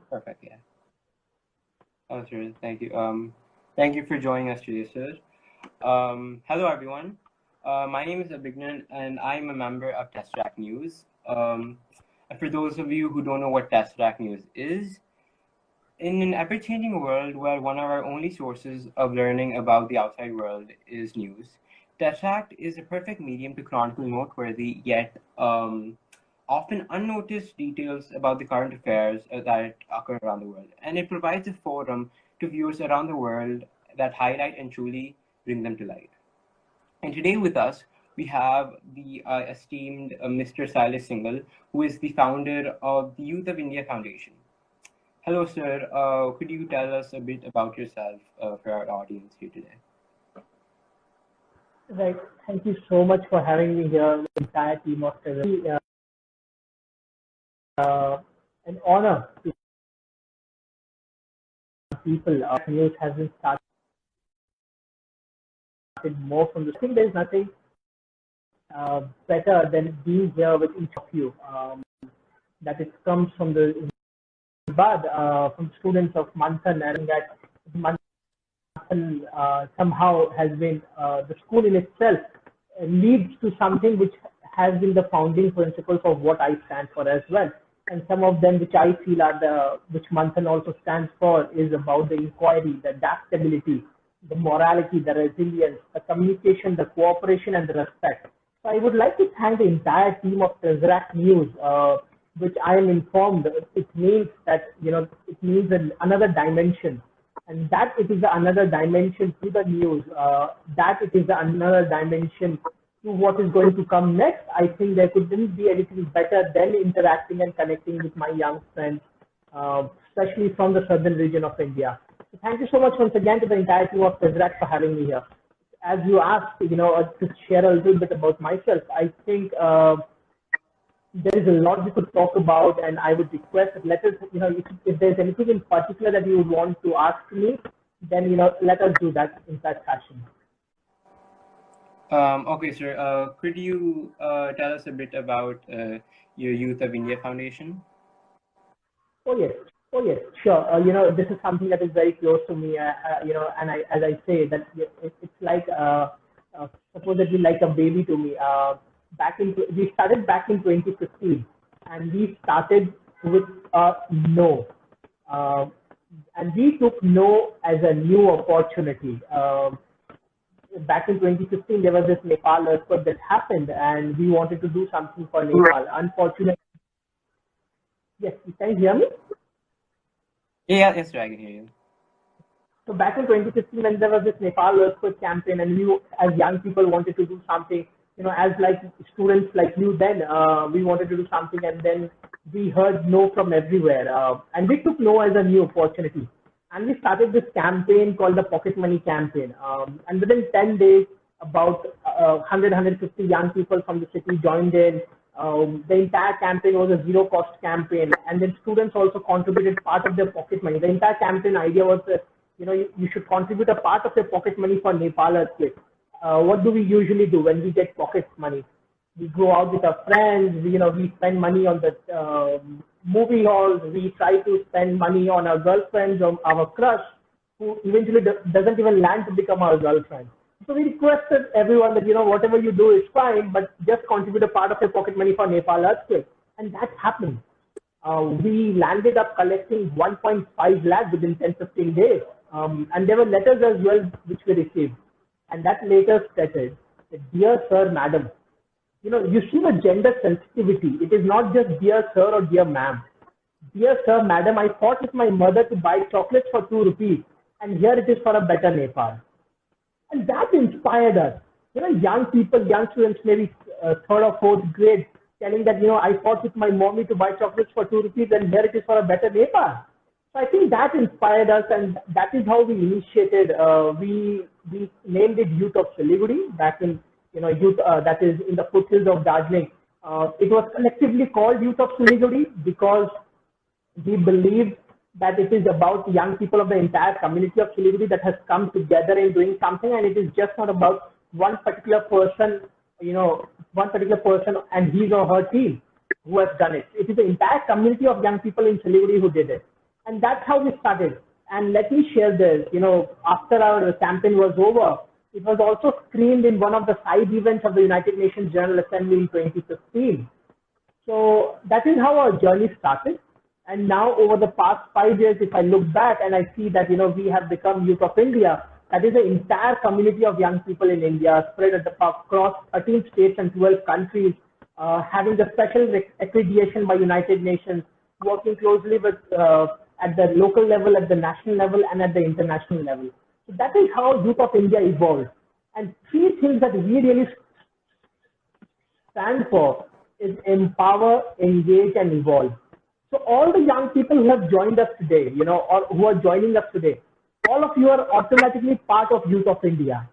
Perfect. Yeah. Oh, sure. Thank you. Thank you for joining us today, sir. Hello, everyone. My name is Abhignan, and I'm a member of Tesseract News. And for those of you who don't know what Tesseract News is, in an ever-changing world where one of our only sources of learning about the outside world is news, Tesseract is a perfect medium to chronicle noteworthy yet often unnoticed details about the current affairs that occur around the world. And it provides a forum to viewers around the world that highlight and truly bring them to light. And today with us, we have the esteemed Mr. Silas Singhal, who is the founder of the Youth of India Foundation. Hello, sir. Could you tell us a bit about yourself for our audience here today? Right. Thank you so much for having me here, the entire team of Treasury. An honor to people. Our news has been started more from the. I think there's nothing better than being here with each of you. That it comes from the Bad, from students of Manthan, and that Manthan somehow has been the school in itself leads to something which has been the founding principles of what I stand for as well. And some of them which I feel are which Manthan also stands for is about the inquiry, the adaptability, the morality, the resilience, the communication, the cooperation, and the respect. So I would like to thank the entire team of Tesseract News, which I am informed it means that it means another dimension, and that it is another dimension to the news. That it is another dimension to what is going to come next. I think there couldn't be anything better than interacting and connecting with my young friends, especially from the southern region of India. So thank you so much once again to the entire team of Tesseract for having me here. As you asked, to share a little bit about myself, I think there is a lot we could talk about, and I would request that let us, if there's anything in particular that you would want to ask me, then let us do that in that fashion. Okay, sir. Could you tell us a bit about your Youth of India Foundation? Oh yes, sure. This is something that is very close to me. And as I say, that it's like supposedly like a baby to me. We started back in 2015, and we started with no, and we took no as a new opportunity. Back in 2015, there was this Nepal earthquake that happened, and we wanted to do something for Nepal. Unfortunately, yes, can you hear me? Yeah, yes, sir, I can hear you. So back in 2015, when there was this Nepal earthquake campaign, and we, as young people, wanted to do something, as like students like you, then we wanted to do something, and then we heard no from everywhere, and we took no as a new opportunity, and we started this campaign called the Pocket Money Campaign, and within 10 days, about 150 young people from the city joined in. The entire campaign was a zero-cost campaign, and then students also contributed part of their pocket money. The entire campaign idea was that you should contribute a part of your pocket money for Nepal earthquake. What do we usually do when we get pocket money? We go out with our friends. We spend money on the movie halls. We try to spend money on our girlfriends or our crush, who eventually doesn't even land to become our girlfriend. So we requested everyone that whatever you do is fine, but just contribute a part of your pocket money for Nepal earthquake, and that happened. We landed up collecting 1.5 lakh within 10-15 days, and there were letters as well which we received, and that letter stated, "Dear Sir, Madam, you see the gender sensitivity. It is not just dear sir or dear ma'am. Dear Sir, Madam, I fought with my mother to buy chocolates for 2 rupees, and here it is for a better Nepal." And that inspired us. Young people, young students, maybe third or fourth grade, telling that, I fought with my mommy to buy chocolates for 2 rupees, and here it is for a better Nepal. So I think that inspired us, and that is how we initiated. We named it Youth of Siliguri back in, youth that is in the foothills of Darjeeling. It was collectively called Youth of Siliguri because we believed that it is about young people of the entire community of Siliguri that has come together in doing something, and it is just not about one particular person, and his or her team who has done it. It is the entire community of young people in Siliguri who did it. And that's how we started. And let me share this, after our campaign was over, it was also screened in one of the side events of the United Nations General Assembly in 2015. So that is how our journey started. And now over the past 5 years, if I look back and I see that, we have become Youth of India, that is the entire community of young people in India spread across 13 states and 12 countries, having the special accreditation by United Nations, working closely with at the local level, at the national level, and at the international level. So that is how Youth of India evolved. And three things that we really stand for is empower, engage, and evolve. So all the young people who have joined us today, or who are joining us today, all of you are automatically part of Youth of India.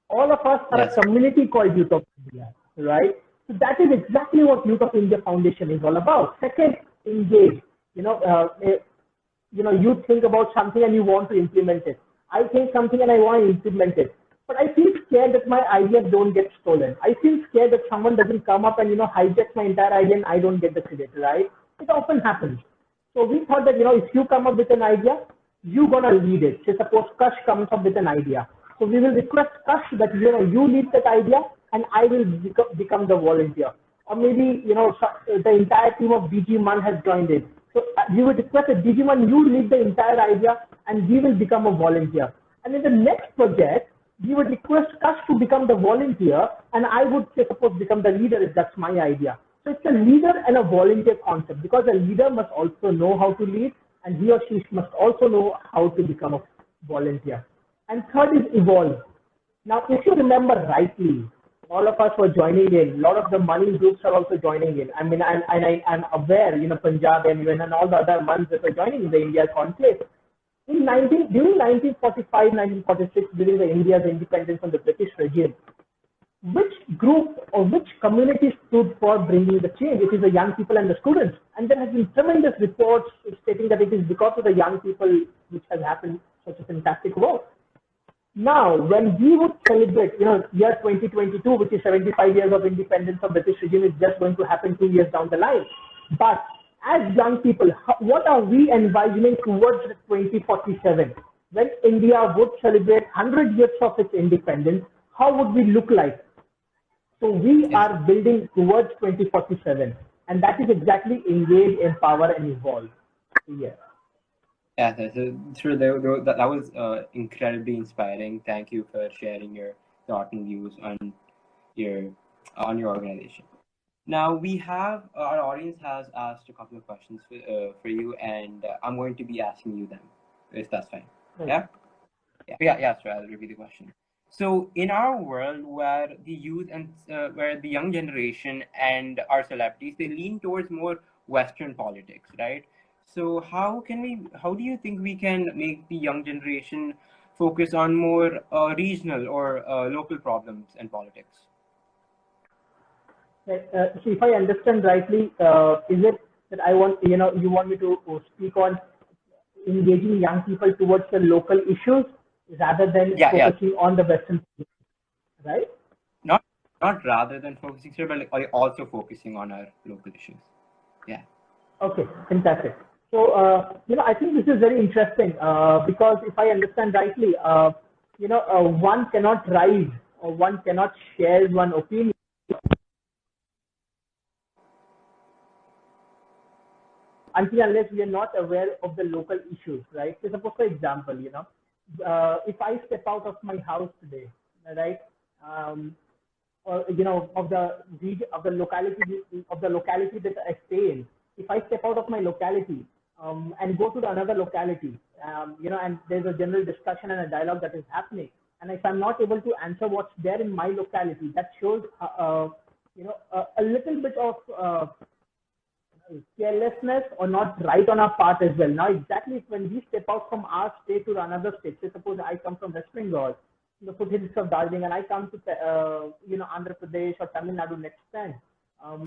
All of us are a community called Youth of India, right? So that is exactly what Youth of India Foundation is all about. Second, engage. You think about something and you want to implement it. I think something and I want to implement it. But I feel scared that my ideas don't get stolen. I feel scared that someone doesn't come up and, hijack my entire idea and I don't get the credit, right? It often happens. So we thought that, if you come up with an idea, you're going to lead it. Say suppose Kash comes up with an idea. So we will request Kash that, you lead that idea and I will become the volunteer. Or maybe, the entire team of DG Man has joined in. So we would request that DG Man, you lead the entire idea and we will become a volunteer. And in the next project, we would request Kash to become the volunteer and I would say suppose become the leader if that's my idea. So it's a leader and a volunteer concept, because a leader must also know how to lead and he or she must also know how to become a volunteer. And third is evolve. Now, if you remember rightly, all of us were joining in. A lot of the money groups are also joining in. I mean, I'm aware, Punjab, MUN, and all the other ones that are joining in the India conclave. During 1945, 1946, during the India's independence from the British regime, which group or which community stood for bringing the change? It is the young people and the students. And there has been tremendous reports stating that it is because of the young people which has happened such a fantastic work. Now, when we would celebrate, year 2022, which is 75 years of independence of British regime, is just going to happen 2 years down the line. But as young people, what are we envisioning towards 2047? When India would celebrate 100 years of its independence, how would we look like? So we are building towards 2047, and that is exactly engage, empower, and evolve. Yeah. Yeah, sure. That was incredibly inspiring. Thank you for sharing your thoughts and views on your organization. Now we have our audience has asked a couple of questions for you, and I'm going to be asking you them, if that's fine. Yeah. Sure. I'll repeat the question. So in our world where the youth and where the young generation and our celebrities, they lean towards more Western politics, right? So how do you think we can make the young generation focus on more regional or local problems and politics? So if I understand rightly, is it that you want me to speak on engaging young people towards the local issues rather than focusing on the Western, right? Not rather than focusing, sir, but also focusing on our local issues. Yeah. Okay, fantastic. So, I think this is very interesting because if I understand rightly, one cannot rise or one cannot share one opinion until unless we are not aware of the local issues, right? So suppose, for example, if I step out of my house today, right, or of the locality that I stay in, if I step out of my locality and go to another locality, and there's a general discussion and a dialogue that is happening, and if I'm not able to answer what's there in my locality, that shows a little bit of carelessness or not right on our part as well. Now, exactly when we step out from our state to another state, say suppose I come from West Bengal, the foothills of Darjeeling, and I come to Andhra Pradesh or Tamil Nadu next time,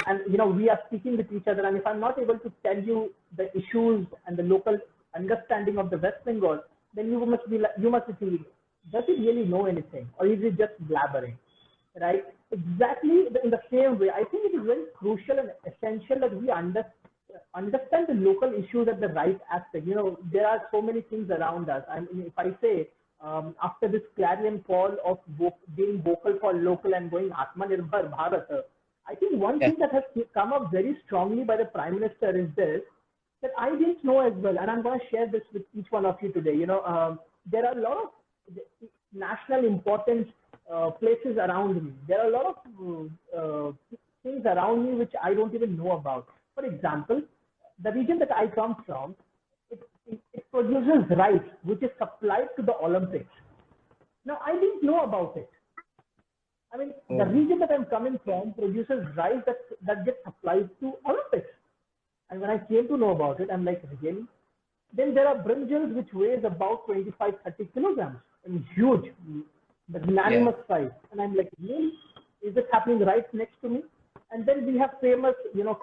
and we are speaking with each other, and if I'm not able to tell you the issues and the local understanding of the West Bengal, then you must be thinking, does he really know anything, or is he just blabbering? Right? Exactly in the same way, I think it is very crucial and essential that we understand the local issues at the right aspect. There are so many things around us. I mean, if I say, after this clarion call of being vocal for local and going Atmanirbhar Bharat, I think one Yeah. thing that has come up very strongly by the Prime Minister is this, that I didn't know as well, and I'm going to share this with each one of you today. There are a lot of national importance places around me. There are a lot of things around me which I don't even know about. For example, the region that I come from, it produces rice, which is supplied to the Olympics. Now, I didn't know about it. I mean, the region that I'm coming from produces rice that gets supplied to Olympics. And when I came to know about it, I'm like, really? Then there are brinjals which weighs about 25, 30 kilograms. I mean, huge, magnanimous size. And I'm like, really? Is this happening right next to me? And then we have famous,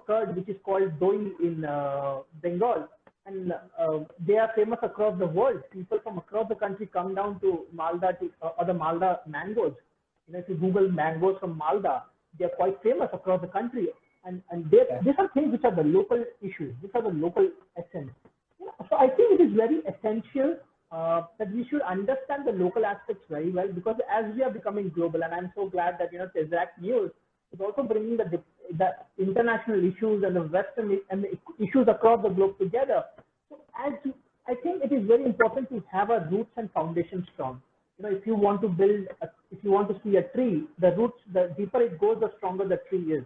curd, which is called doi in Bengal. And they are famous across the world. People from across the country come down to Malda or the Malda mangoes. If you Google mangoes from Malda, they are quite famous across the country. And these are things which are the local issues. These are the local essence. So I think it is very essential that we should understand the local aspects very well, because as we are becoming global, and I'm so glad that TESRAC News is also bringing the international issues and the Western and the issues across the globe together. So I think it is very important to have our roots and foundation strong. If you want to if you want to see a tree, the roots, the deeper it goes, the stronger the tree is.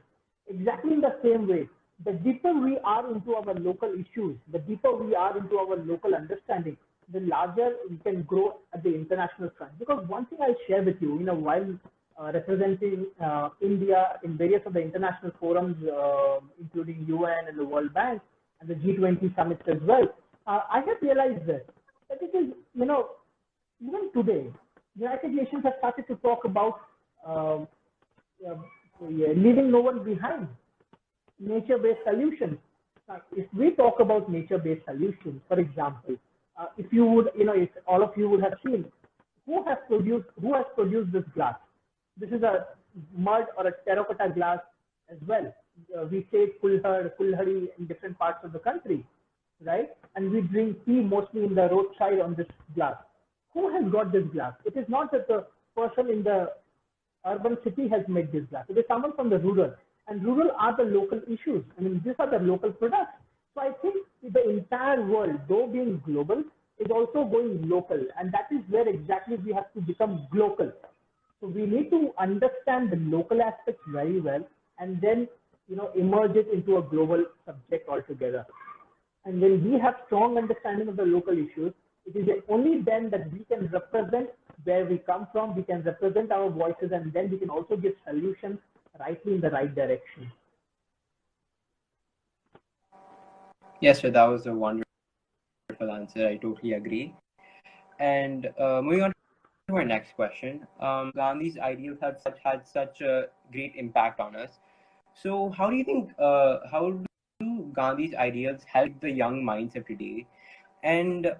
Exactly in the same way, the deeper we are into our local issues, the deeper we are into our local understanding, the larger we can grow at the international front. Because one thing I'll share with you, while representing India in various of the international forums, including UN and the World Bank and the G20 summits as well, I have realized that it is, even today, United Nations have started to talk about leaving no one behind, nature-based solutions. Now, if we talk about nature-based solutions, for example, if you would, if all of you would have seen, who has produced this glass? This is a mud or a terracotta glass as well. We say kulhari in different parts of the country, right? And we drink tea mostly in the roadside on this glass. Who has got this glass? It is not that the person in the urban city has made this glass. It is someone from the rural. And rural are the local issues. I mean, these are the local products. So I think the entire world, though being global, is also going local. And that is where exactly we have to become global. So we need to understand the local aspects very well, and then, emerge it into a global subject altogether. And when we have strong understanding of the local issues, it is only then that we can represent where we come from, we can represent our voices, and then we can also give solutions rightly in the right direction. Yes, sir, that was a wonderful answer. I totally agree. And moving on to our next question, Gandhi's ideals have had such a great impact on us. So how do you think, how do Gandhi's ideals help the young minds of today? And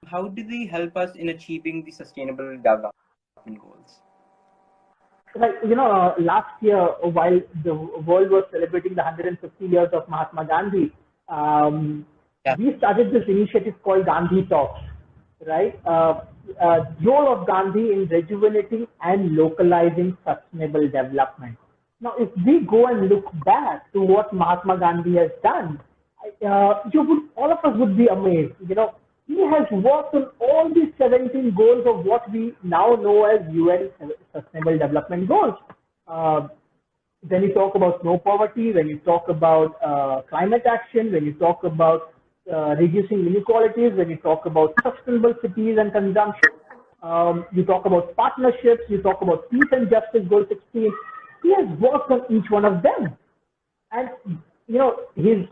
how do they help us in achieving the sustainable development goals? Like, last year, while the world was celebrating the 150 years of Mahatma Gandhi, we started this initiative called Gandhi Talks, right? Role of Gandhi in rejuvenating and localizing sustainable development. Now, if we go and look back to what Mahatma Gandhi has done, all of us would be amazed. He has worked on all these 17 goals of what we now know as UN Sustainable Development Goals. When you talk about no poverty, when you talk about climate action, when you talk about reducing inequalities, when you talk about sustainable cities and consumption, you talk about partnerships, you talk about peace and justice, goal 16. He has worked on each one of them. And his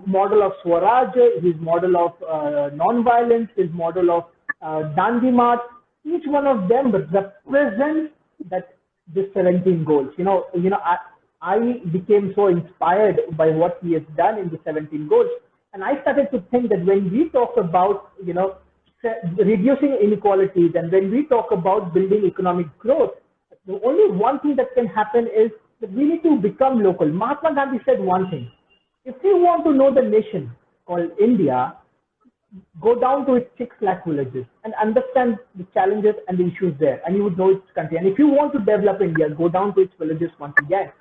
model of Swaraj, his model of non-violence, his model of Dandi March, each one of them represents this 17 goals. I became so inspired by what he has done in the 17 goals, and I started to think that when we talk about reducing inequalities, and when we talk about building economic growth, the only one thing that can happen is that we need to become local. Mahatma Gandhi said one thing. If you want to know the nation called India, go down to its 6 lakh villages and understand the challenges and the issues there, and you would know its country. And if you want to develop India, go down to its villages once again.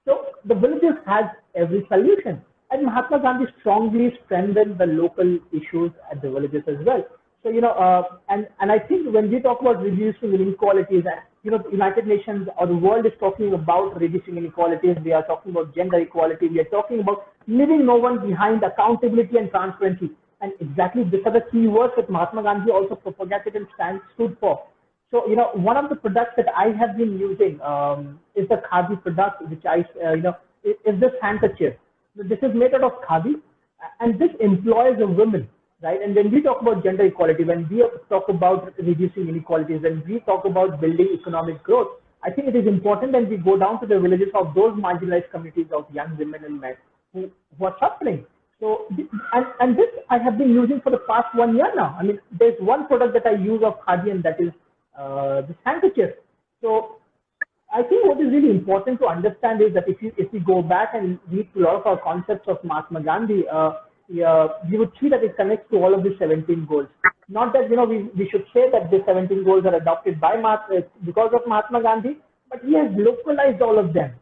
So the villages has every solution. And Mahatma Gandhi strongly strengthened the local issues at the villages as well. So, and I think when we talk about reducing inequalities, the United Nations or the world is talking about reducing inequalities. We are talking about gender equality. We are talking about leaving no one behind, accountability and transparency. And exactly these are the key words that Mahatma Gandhi also propagated and stood for. So, one of the products that I have been using is the khadi product, which is this handkerchief. This is made out of khadi, and this employs a woman, right? And when we talk about gender equality, when we talk about reducing inequalities, when we talk about building economic growth, I think it is important that we go down to the villages of those marginalized communities of young women and men who are suffering. So, and this I have been using for the past 1 year now. I mean, there's one product that I use of khadi, and that is this handkerchief. So I think what is really important to understand is that if we go back and read a lot of our concepts of Mahatma Gandhi, you would see that it connects to all of the 17 goals. Not that we should say that the 17 goals are adopted by because of Mahatma Gandhi, but he has localized all of them.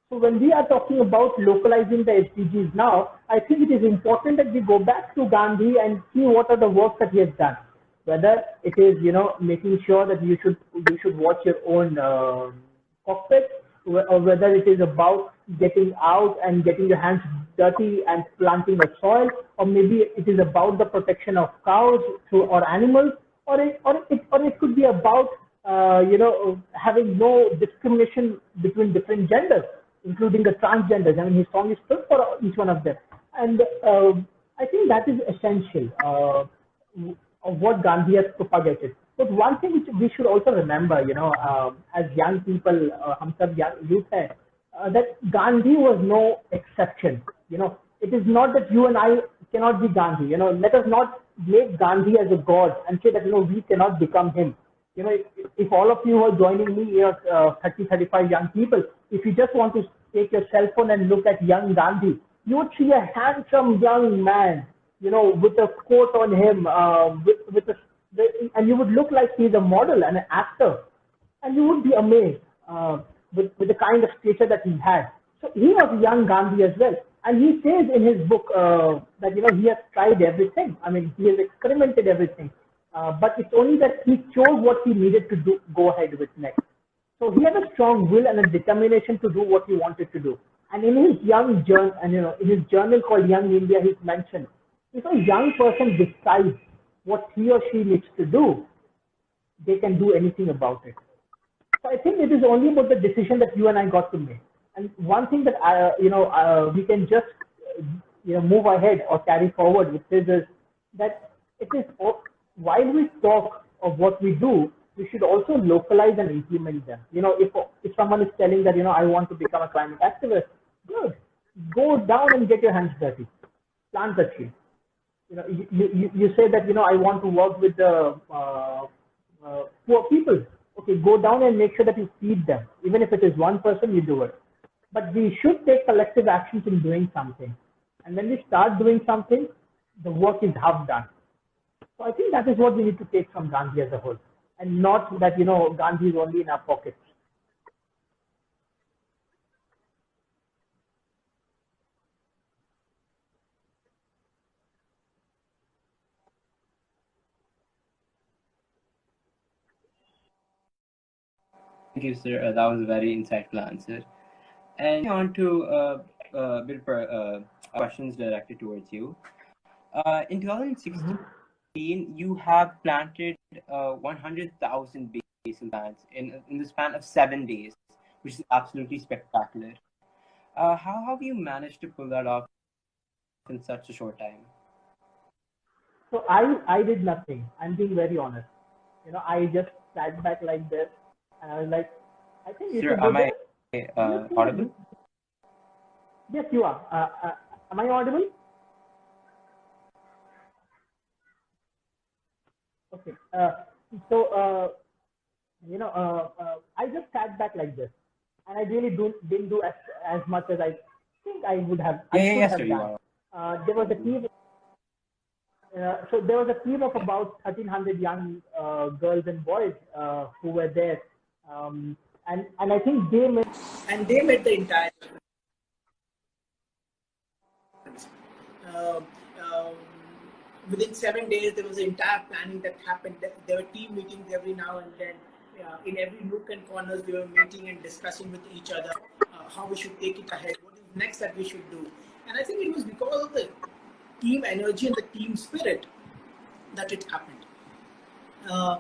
So when we are talking about localizing the SDGs now, I think it is important that we go back to Gandhi and see what are the works that he has done. Whether it is making sure that you should watch your own cockpit, or whether it is about getting out and getting your hands dirty and planting the soil, or maybe it is about the protection of cows or animals, or it could be about having no discrimination between different genders, including the transgenders. I mean, he strongly stood for each one of them, and I think that is essential of what Gandhi has propagated. But one thing which we should also remember, as young people, hum sab young youth hai, that Gandhi was no exception. It is not that you and I cannot be Gandhi. Let us not make Gandhi as a god and say that we cannot become him. If all of you are joining me, 30, 35 young people, if you just want to take your cell phone and look at young Gandhi, you would see a handsome young man, with a coat on him, and you would look like he's a model and an actor, and you would be amazed with the kind of stature that he had. So he was young Gandhi as well, and he says in his book that he has tried everything. I mean, he has experimented everything, but it's only that he chose what he needed to go ahead with next. So he had a strong will and a determination to do what he wanted to do. And in his young journal, and in his journal called Young India, he's mentioned if a young person decides what he or she needs to do, they can do anything about it. So I think it is only about the decision that you and I got to make. And one thing that we can just move ahead or carry forward with this is that it is while we talk of what we do, we should also localize and implement them. If someone is telling that I want to become a climate activist, good, go down and get your hands dirty, plant a tree. You say that I want to work with the poor people. Okay, go down and make sure that you feed them. Even if it is one person, you do it. But we should take collective actions in doing something. And when we start doing something, the work is half done. So I think that is what we need to take from Gandhi as a whole, and not that Gandhi is only in our pockets. Thank you, sir. That was a very insightful answer. And on to a bit of questions directed towards you. In 2016, you have planted 100,000 basil plants in the span of 7 days, which is absolutely spectacular. How have you managed to pull that off in such a short time? So I did nothing. I'm being very honest. I just sat back like this, and I was like, I think you Sir, should do am I this. audible? Yes, you are. Am I audible? Okay. So I just sat back like this, and I really didn't do as much as I think I would have, Yeah, I yeah, should yes, sir, have you done. are. There was a team. So there was a team of Yeah. about 1,300 young girls and boys who were there, and I think they met the entire. Uh, um, Within 7 days, there was an entire planning that happened. There were team meetings every now and then. In every nook and corners, we were meeting and discussing with each other how we should take it ahead, what is next that we should do. And I think it was because of the team energy and the team spirit that it happened. uh,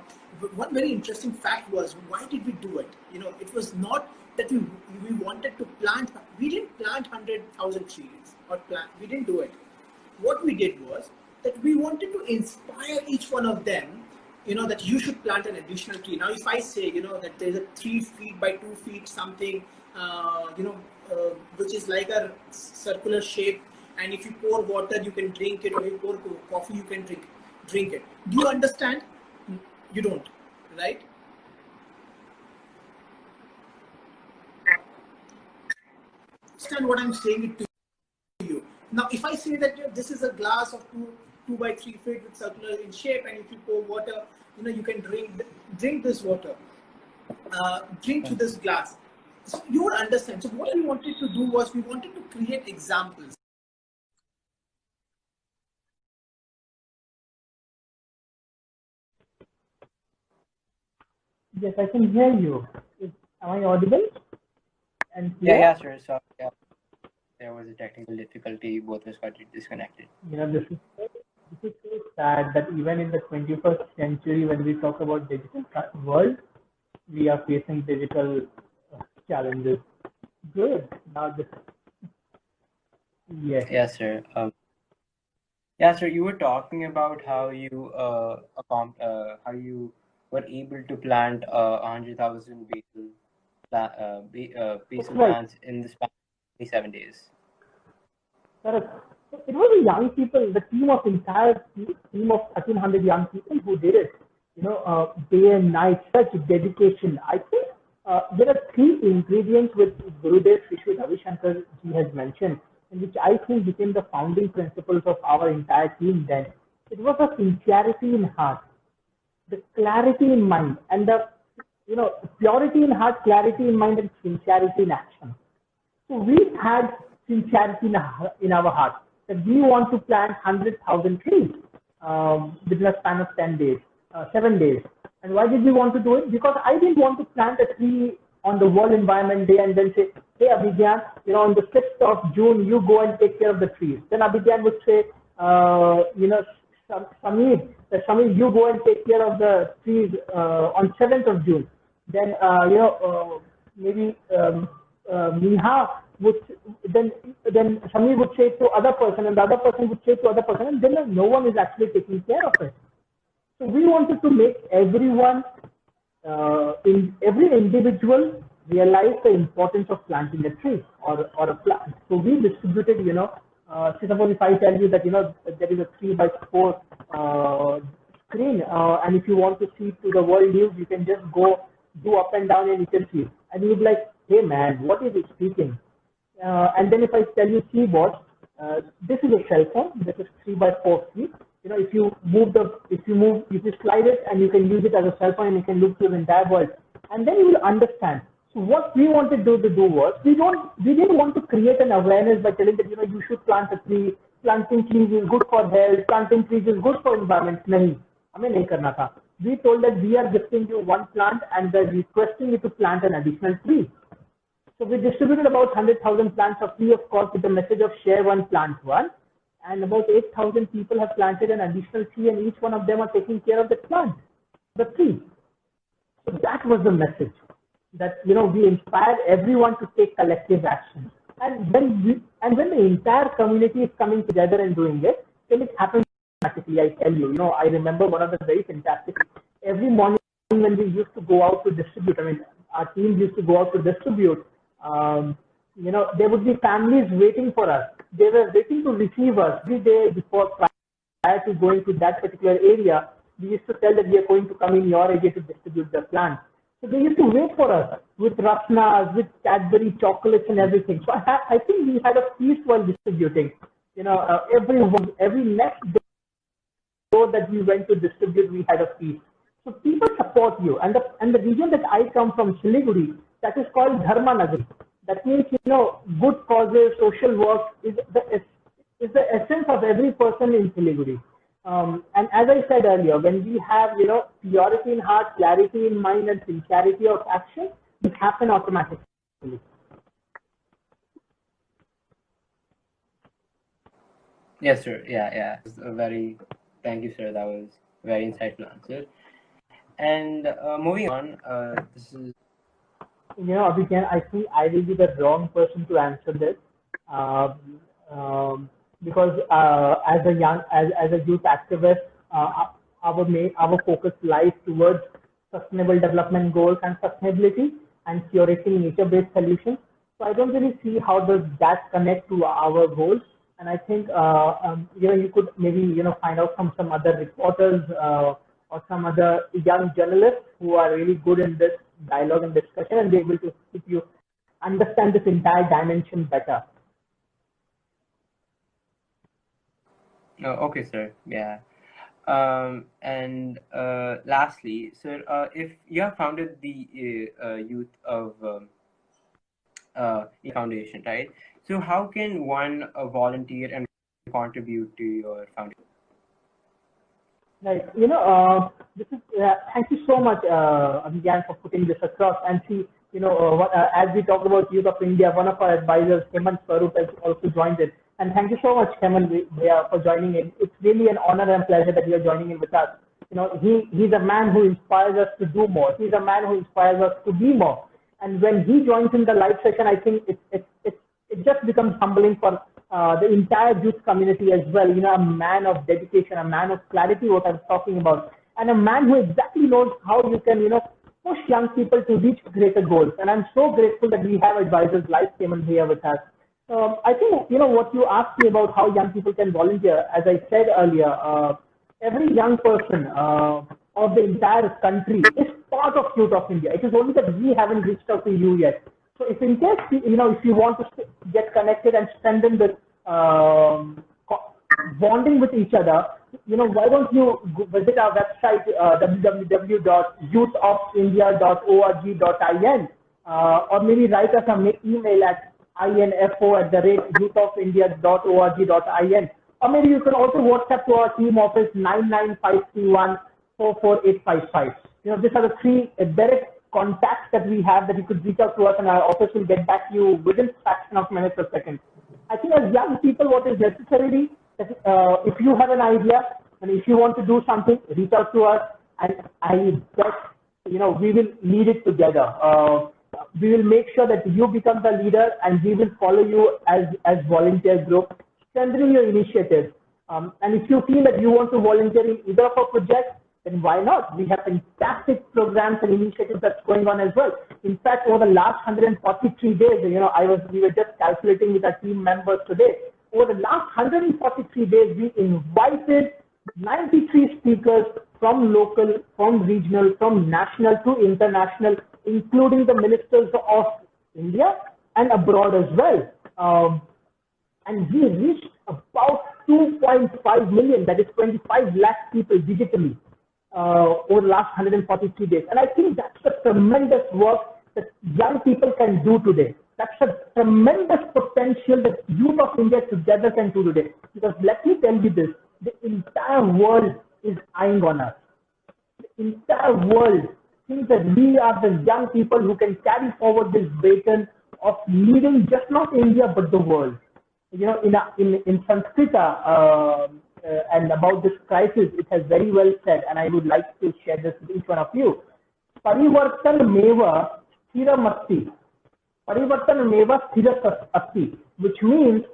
one very interesting fact was, why did we do it? It was not that we wanted to plant. We didn't plant 100,000 trees or plant. We didn't do it. What we did was that we wanted to inspire each one of them. That you should plant an additional tree. Now, if I say that there's a 3 feet by 2 feet something, which is like a circular shape, and if you pour water, you can drink it, or you pour coffee, you can drink it. Do you understand? You don't, right? Understand what I'm saying it to you. Now, if I say that this is a glass of 2 by 3 feet with circular in shape, and if you pour water, you can drink this water, drink to this glass. So you would understand. So what we wanted to do was, we wanted to create examples. Yes, I can hear you. Am I audible and clear? Yeah, sir. So yeah, there was a technical difficulty. Both of us got disconnected. This is so sad that even in the 21st century, when we talk about digital world, we are facing digital challenges. Good. Now this. Yes. Yes, sir. Yeah, sir. You were talking about how you how you were able to plant 100,000 basil plants in the span of 27 days. Correct. It was a young people, the team of 1,300 young people who did it. Day and night, such dedication. I think there are 3 ingredients which Gurudev Sri Ravi Shankar ji has mentioned, and which I think became the founding principles of our entire team then. It was a sincerity in heart, the clarity in mind, and the purity in heart, clarity in mind, and sincerity in action. So we had sincerity in our heart that we want to plant 100,000 trees within a span of 10 days, 7 days. And why did we want to do it? Because I didn't want to plant a tree on the World Environment Day and then say, hey, Abhigyan, on the 6th of June, you go and take care of the trees. Then Abhigyan would say, Samir, you go and take care of the trees on 7th of June. Then, maybe Neha would, then Samir would say to other person, and the other person would say to other person, and then no one is actually taking care of it. So we wanted to make everyone, in every individual, realize the importance of planting a tree or a plant. So we distributed, say suppose if I tell you that there is a 3x4 screen, and if you want to see to the world news, you can just go do up and down and you can see it. And you'd be like, hey man, what is it speaking? And then if I tell you, see what, this is a cell phone. This is 3x4 feet. If you slide it, and you can use it as a cell phone, and you can look through the entire world, and then you will understand. So what we wanted to do was, we didn't want to create an awareness by telling that you should plant a tree. Planting trees is good for health. Planting trees is good for environment. Nahi, हमें नहीं करना था. We told that we are gifting you one plant and we're requesting you to plant an additional tree. So we distributed about 100,000 plants of free of cost with the message of share one, plant one. And about 8,000 people have planted an additional tree, and each one of them are taking care of the plant, the tree. So that was the message, that we inspire everyone to take collective action. And when the entire community is coming together and doing it, then it happens automatically. I tell you, I remember one of the very fantastic. Every morning when we used to go out to distribute, our teams used to go out to distribute. There would be families waiting for us. They were waiting to receive us every day before, prior to going to that particular area. We used to tell that we are going to come in your area to distribute the plant. So they used to wait for us with Rasnas, with Cadbury chocolates and everything. So I think we had a feast while distributing. Every next day that we went to distribute, we had a feast. So people support you. And the region that I come from, Siliguri, that is called Dharma Nagari. That means, good causes, social work is the essence of every person in Siliguri. And as I said earlier, when we have, purity in heart, clarity in mind, and sincerity of action, it happens automatically. Yes, sir. Yeah. Thank you, sir. That was a very insightful answer. And moving on, this is. Abhigyan, I think I will be the wrong person to answer this. Um, because as a youth activist, our focus lies towards sustainable development goals and sustainability and curating nature-based solutions. So I don't really see how does that connect to our goals. And I think you could maybe find out from some other reporters or some other young journalists who are really good in this dialogue and discussion and be able to help you understand this entire dimension better. Okay, sir. Yeah. And lastly, sir, if you have founded the Youth of Foundation, right? So how can one volunteer and contribute to your foundation? Right. This is. Thank you so much, Abhigyan, for putting this across. And see, as we talk about Youth of India, one of our advisors, Hemant Swarup, has also joined it. And thank you so much, Hemant, for joining in. It's really an honor and pleasure that you're joining in with us. He's a man who inspires us to do more. He's a man who inspires us to be more. And when he joins in the live session, I think it just becomes humbling for the entire youth community as well. A man of dedication, a man of clarity, what I'm talking about, and a man who exactly knows how you can, push young people to reach greater goals. And I'm so grateful that we have advisors like Hemant here with us. I think, what you asked me about how young people can volunteer, as I said earlier, every young person of the entire country is part of Youth of India. It is only that we haven't reached out to you yet. So if in case, if you want to get connected and strengthen the bonding with each other, why don't you visit our website, www.youthofindia.org.in, or maybe write us an email at info@youthofIndia.org.in, or maybe you can also WhatsApp to our team office 99531 these are the three direct contacts that we have that you could reach out to us, and our office will get back to you within a fraction of minutes or seconds. I think as young people, what is necessary, if you have an idea and if you want to do something, reach out to us, and I bet we will lead it together. We will make sure that you become the leader, and we will follow you as volunteer group, strengthening your initiatives. And if you feel that you want to volunteer in either of our projects, then why not? We have fantastic programs and initiatives that's going on as well. In fact, over the last 143 days, we were just calculating with our team members today. Over the last 143 days, we invited 93 speakers from local, from regional, from national to international, including the ministers of India and abroad as well. And we reached about 2.5 million, that is 25 lakh people digitally over the last 143 days. And I think that's a tremendous work that young people can do today. That's a tremendous potential that Youth of India together can do today. Because let me tell you this, the entire world is eyeing on us. The entire world thinks that we are the young people who can carry forward this baton of leading just not India but the world. In Sanskrita and about this crisis, it has very well said, and I would like to share this with each one of you. Parivartan meva sthiramasti. Parivartan meva sthiramasti, which means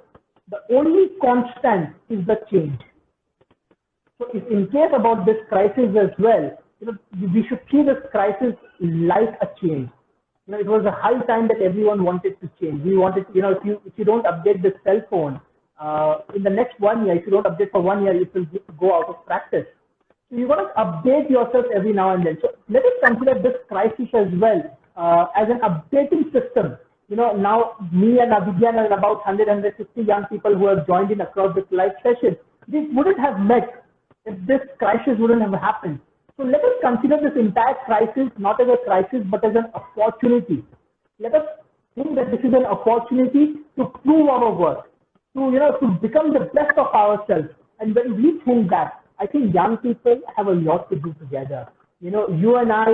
the only constant is the change. So if in case about this crisis as well, we should see this crisis like a change. It was a high time that everyone wanted to change. We wanted, if you don't update the cell phone in the next 1 year, if you don't update for 1 year, it will go out of practice. So you got to update yourself every now and then. So let us consider this crisis as well as an updating system. Now me and Abhigyan and about 100, young people who have joined in across this live session, we wouldn't have met if this crisis wouldn't have happened. So let us consider this entire crisis not as a crisis but as an opportunity. Let us think that this is an opportunity to prove our worth, to become the best of ourselves. And when we think that, I think young people have a lot to do together. You and I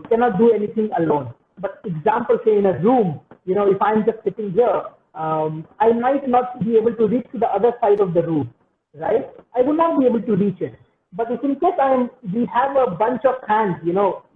cannot do anything alone. But example, say in a room, if I'm just sitting here, I might not be able to reach to the other side of the room, right? I will not be able to reach it. But if in case we have a bunch of hands,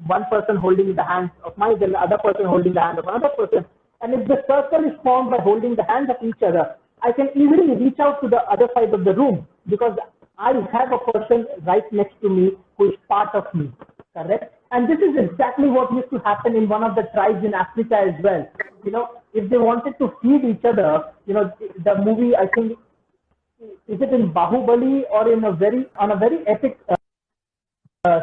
one person holding the hands of mine, then the other person holding the hand of another person, and if the circle is formed by holding the hands of each other, I can easily reach out to the other side of the room because I have a person right next to me who is part of me, correct? And this is exactly what used to happen in one of the tribes in Africa as well. If they wanted to feed each other, the movie, I think, is it in Bahubali or on a very epic uh,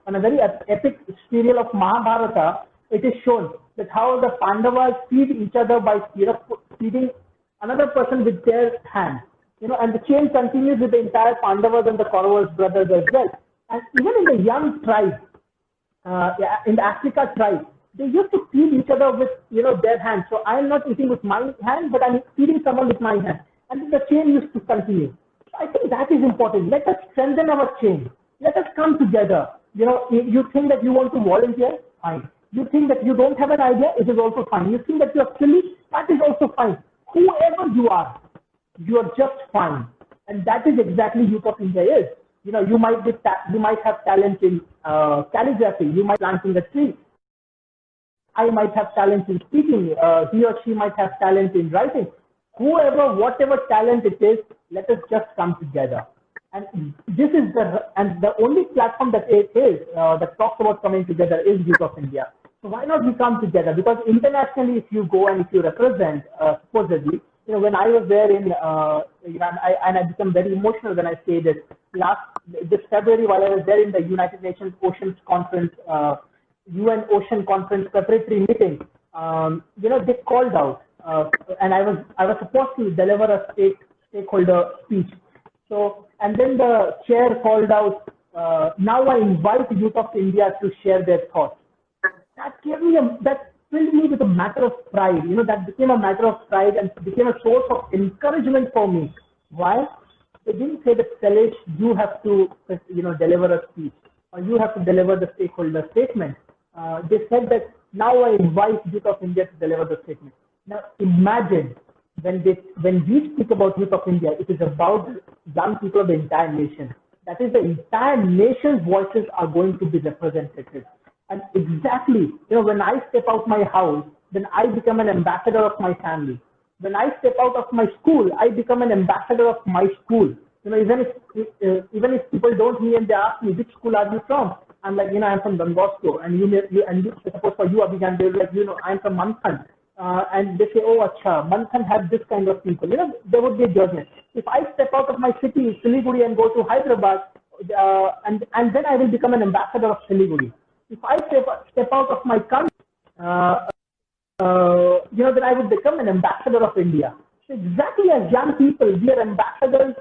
on a very epic serial of Mahabharata, it is shown that how the Pandavas feed each other by feeding another person with their hand. And the chain continues with the entire Pandavas and the Kauravas brothers as well. And even in the young tribe, in the Africa tribe, they used to feed each other with their hands. So I am not eating with my hand, but I'm feeding someone with my hand, and the chain used to continue. So I think that is important. Let us strengthen our chain. Let us come together. You think that you want to volunteer, fine. You think that you don't have an idea, it is also fine. You think that you are silly, that is also fine. Whoever you are just fine, and that is exactly Youth of India is. You might have talent in calligraphy. You might planting a tree. I might have talent in speaking. He or she might have talent in writing. Whatever talent it is, let us just come together. And this is the only platform that it is that talks about coming together is Youth of India. So why not we come together? Because internationally, if you go and if you represent, supposedly, when I was there in, and I become very emotional when I say this. This February, while I was there in the United Nations Oceans Conference, UN Ocean Conference preparatory meeting, they called out, and I was supposed to deliver a stakeholder speech. So, and then the chair called out, now I invite Youth of India to share their thoughts. That filled me with a matter of pride. That became a matter of pride and became a source of encouragement for me. Why? They didn't say that, Salesh, you have to, deliver a speech or you have to deliver the stakeholder statement. They said that now I invite Youth of India to deliver the statement. Now imagine when we speak about Youth of India, it is about young people of the entire nation. That is, the entire nation's voices are going to be represented. And exactly, when I step out my house, then I become an ambassador of my family. When I step out of my school, I become an ambassador of my school. Even if people don't me and they ask me, which school are you from? I'm like, I'm from Don Bosco. And suppose for you, Abhijan, they're like, I'm from Manthan. And they say, oh, acha, Manthan has this kind of people. There would be a judgment. If I step out of my city, Siliguri, and go to Hyderabad, and then I will become an ambassador of Siliguri. If I step out of my country, then I would become an ambassador of India. So exactly as young people, we are ambassadors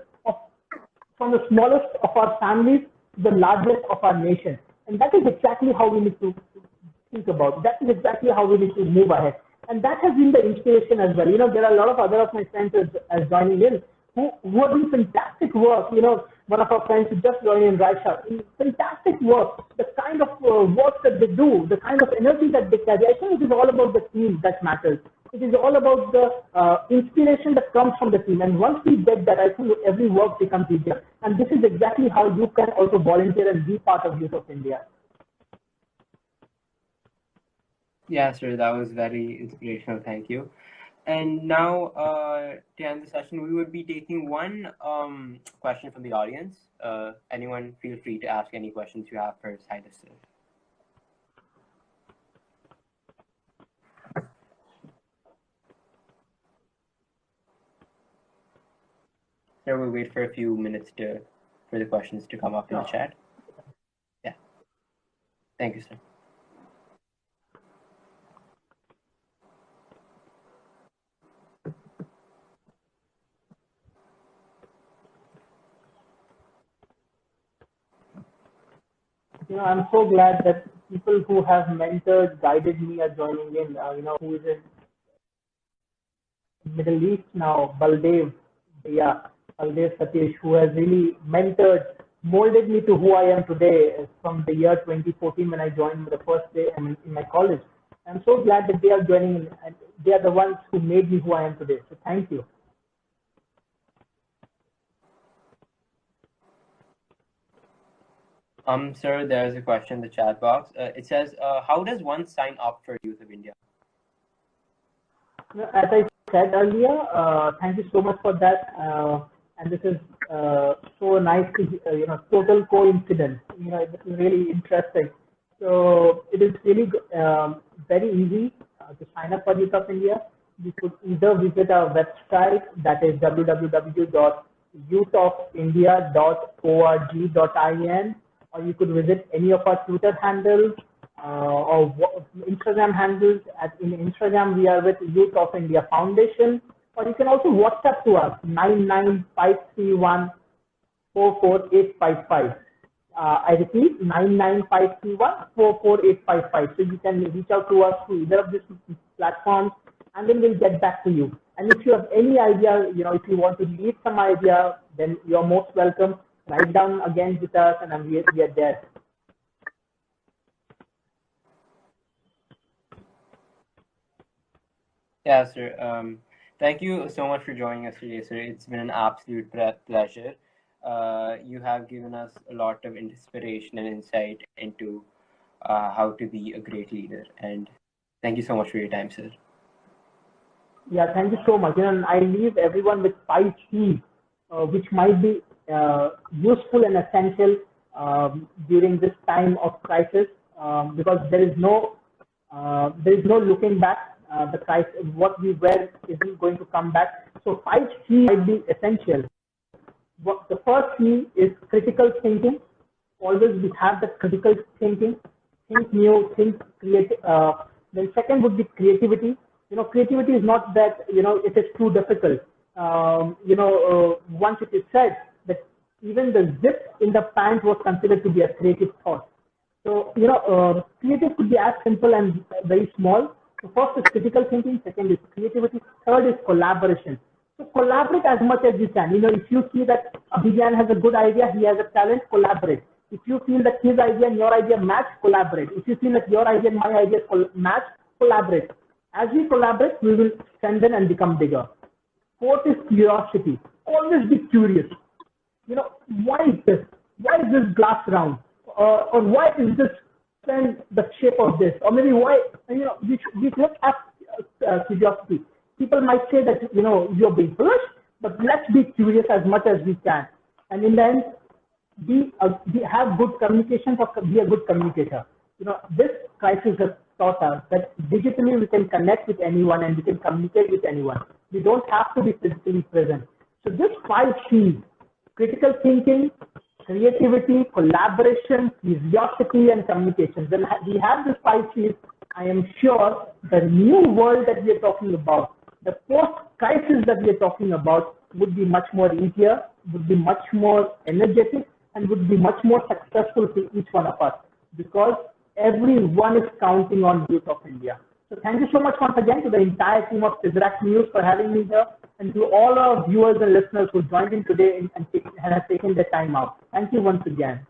from the smallest of our families to the largest of our nation. And that is exactly how we need to think about. That is exactly how we need to move ahead. And that has been the inspiration as well. There are a lot of other of my friends as joining in who are doing fantastic work. One of our friends who just joined in Raisha, fantastic work. The kind of work that they do, the kind of energy that they carry. I think it is all about the team that matters. It is all about the inspiration that comes from the team. And once we get that, I think every work becomes easier. And this is exactly how you can also volunteer and be part of Youth of India. Yeah, sir, that was very inspirational. Thank you. And now, to end the session, we would be taking one question from the audience. Anyone, feel free to ask any questions you have for Silas. Sir, we'll wait for a few minutes to for the questions to come up in the chat. Yeah. Thank you, sir. I'm so glad that people who have mentored, guided me are joining in. Who is in Middle East now, Baldev Satish, who has really mentored, molded me to who I am today from the year 2014 when I joined the first day in my college. I'm so glad that they are joining in, and they are the ones who made me who I am today. So thank you. Sir, there's a question in the chat box. It says, how does one sign up for Youth of India? As I said earlier, thank you so much for that. And this is so nice to, total coincidence. This is really interesting. So it is really very easy to sign up for Youth of India. You could either visit our website, that is www.youthofindia.org.in, or you could visit any of our Twitter handles or Instagram handles. In Instagram, we are with Youth of India Foundation, or you can also WhatsApp to us, 99531 I repeat, 99531 So you can reach out to us through either of these platforms, and then we'll get back to you. And if you have any idea, if you want to leave some idea, then you're most welcome. Write down again with us, and we are there. Yeah, sir. Thank you so much for joining us today, sir. It's been an absolute pleasure. You have given us a lot of inspiration and insight into how to be a great leader. And thank you so much for your time, sir. Yeah, thank you so much. I leave everyone with 5 C's, which might be useful and essential during this time of crisis, because there is no looking back. The crisis, what we were, isn't going to come back. So 5 C's might be essential. The first C is critical thinking. Always we have that critical thinking. Think new, think creative. Then second would be creativity. Creativity is not that, it is too difficult. Once it is said that even the zip in the pant was considered to be a creative thought. So, creative could be as simple and very small. So first is critical thinking, second is creativity, third is collaboration. So collaborate as much as you can. If you see that Abhigyan has a good idea, he has a talent, collaborate. If you feel that his idea and your idea match, collaborate. If you feel that your idea and my idea match, collaborate. As we collaborate, we will strengthen and become bigger. Fourth is curiosity. Always be curious. Why is this? Why is this glass round? Or why is this the shape of this? Or maybe why, we just have curiosity. People might say that, you're being foolish, but let's be curious as much as we can. And in the end, have good communication, or be a good communicator. This crisis has taught us that digitally we can connect with anyone and we can communicate with anyone. We don't have to be physically present. So just 5 C's: critical thinking, creativity, collaboration, curiosity, and communication. When we have these 5 C's, I am sure the new world that we are talking about, the post-crisis that we are talking about, would be much more easier, would be much more energetic, and would be much more successful for each one of us, because everyone is counting on Youth of India. So thank you so much once again to the entire team of Tizrak News for having me here, and to all our viewers and listeners who joined in today and have taken their time out. Thank you once again.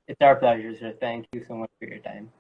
It's our pleasure, sir. Thank you so much for your time.